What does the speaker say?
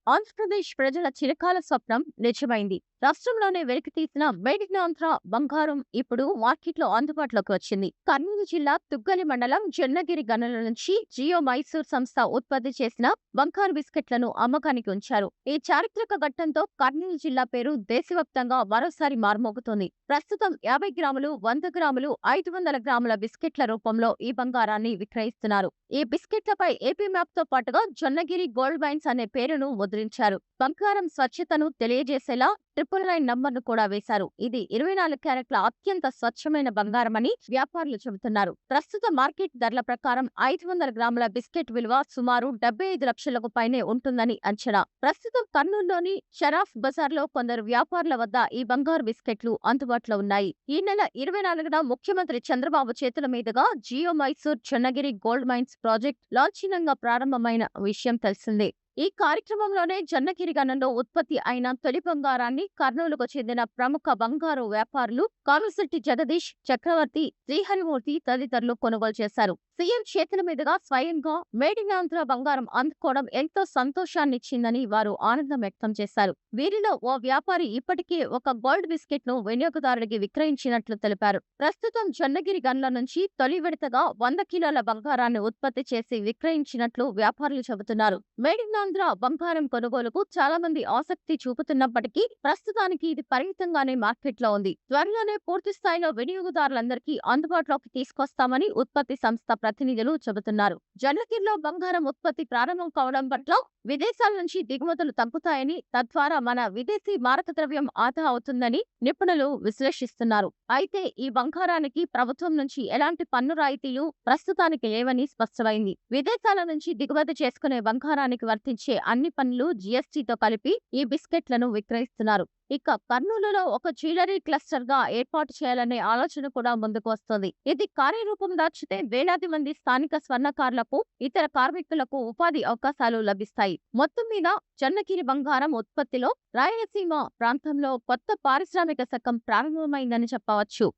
ఆంధ్రప్రదేశ్ ప్రజల చిరకాల స్వప్నం నిజమైంది. రాష్ట్రంలోనే వెలికితీసిన మేడ్ ఇన్ ఆంధ్ర బంగారం ఇప్పుడు మార్కెట్లో అందుబాటులోకి వచ్చింది. కర్నూలు జిల్లా తుగ్గలి మండలం జొన్నగిరి గనుల నుంచి జియో మైసూర్ సంస్థ ఉత్పత్తి చేసిన బంగారు బిస్కెట్లను అమ్మకానికి ఉంచారు. ఈ చారిత్రక ఘట్టంతో కర్నూలు జిల్లా పేరు దేశవ్యాప్తంగా మరోసారి మార్మోగుతోంది. ప్రస్తుతం 50 గ్రాములు, 100 గ్రాములు, 500 గ్రాముల బిస్కెట్ల రూపంలో ఈ బంగారాన్ని విక్రయిస్తున్నారు. ఈ బిస్కెట్లపై ఏపీ మ్యాప్ తో పాటుగా జొన్నగిరి గోల్డ్ మైన్స్ అనే పేరును ముద్రించారు. బంగారం స్వచ్ఛతను తెలియజేసేలా 999 నంబర్ను కూడా వేశారు. ఇది 24 క్యారెట్ల అత్యంత స్వచ్ఛమైన బంగారమని వ్యాపారులు చెబుతున్నారు. ప్రస్తుత మార్కెట్ ధరల ప్రకారం 500 గ్రాముల బిస్కెట్ విలువ సుమారు 75 లక్షలకు పైనే ఉంటుందని అంచనా. ప్రస్తుతం కర్నూలులోని షరాఫ్ బజార్లో కొందరు వ్యాపారుల వద్ద ఈ బంగారు బిస్కెట్లు అందుబాటులో ఉన్నాయి. ఈ నెల 24న ముఖ్యమంత్రి చంద్రబాబు చేతుల మీదుగా Geomysore Jonnagiri gold mines project లాంఛనంగా ప్రారంభమైన విషయం తెలిసిందే. ఈ కార్యక్రమంలోనే జొన్నగిరి గనుల్లో ఉత్పత్తి అయిన తొలి బంగారాన్ని కర్నూలుకు చెందిన ప్రముఖ బంగారు వ్యాపారులు కామిశెట్టి జగదీష్, చక్రవర్తి, శ్రీహరిమూర్తి తదితరులు కొనుగోలు చేశారు. సీఎం చేతుల మీదుగా స్వయంగా మేడ్ ఇన్ ఆంధ్ర బంగారం అందుకోవడం ఎంతో సంతోషాన్నిచ్చిందని వారు ఆనందం వ్యక్తం చేశారు. వీరిలో ఓ వ్యాపారి ఇప్పటికే ఒక గోల్డ్ బిస్కెట్ ను వినియోగదారుడికి విక్రయించినట్లు తెలిపారు. ప్రస్తుతం జొన్నగిరి గనుల నుంచి తొలి విడతగా 100 కిలోల బంగారాన్ని ఉత్పత్తి చేసి విక్రయించినట్లు వ్యాపారులు చెబుతున్నారు. మేడ్ ఇన్ ఆంధ్ర బంగారం కొనుగోలుకు చాలా మంది ఆసక్తి చూపుతున్నప్పటికీ ప్రస్తుతానికి ఇది పరిమితంగానే మార్కెట్లో ఉంది. త్వరలోనే పూర్తి స్థాయిలో వినియోగదారులందరికీ అందుబాటులోకి తీసుకొస్తామని ఉత్పత్తి సంస్థ ప్రతినిధులు చెబుతున్నారు. జొన్నగిరిలో బంగారం ఉత్పత్తి ప్రారంభం కావడం పట్ల విదేశాల నుంచి దిగుమతులు తగ్గుతాయని, తద్వారా మన విదేశీ మారక ద్రవ్యం ఆదా అవుతుందని నిపుణులు విశ్లేషిస్తున్నారు. అయితే ఈ బంగారానికి ప్రభుత్వం నుంచి ఎలాంటి పన్ను రాయితీలు ప్రస్తుతానికి లేవని స్పష్టమైంది. విదేశాల నుంచి దిగుమతి చేసుకునే బంగారానికి వర్తించే అన్ని పన్నులు జీఎస్టీతో కలిపి ఈ బిస్కెట్లను విక్రయిస్తున్నారు. ఇక కర్నూలులో ఒక జ్యువెలరీ క్లస్టర్ గా ఏర్పాటు చేయాలనే ఆలోచన కూడా ముందుకు వస్తోంది. ఇది కార్యరూపం దాల్చితే వేలాది మంది స్థానిక స్వర్ణకారులకు, ఇతర కార్మికులకు ఉపాధి అవకాశాలు లభిస్తాయి. మొత్తం మీద జొన్నగిరి బంగారం ఉత్పత్తిలో రాయలసీమ ప్రాంతంలో కొత్త పారిశ్రామిక శకం ప్రారంభమైందని చెప్పవచ్చు.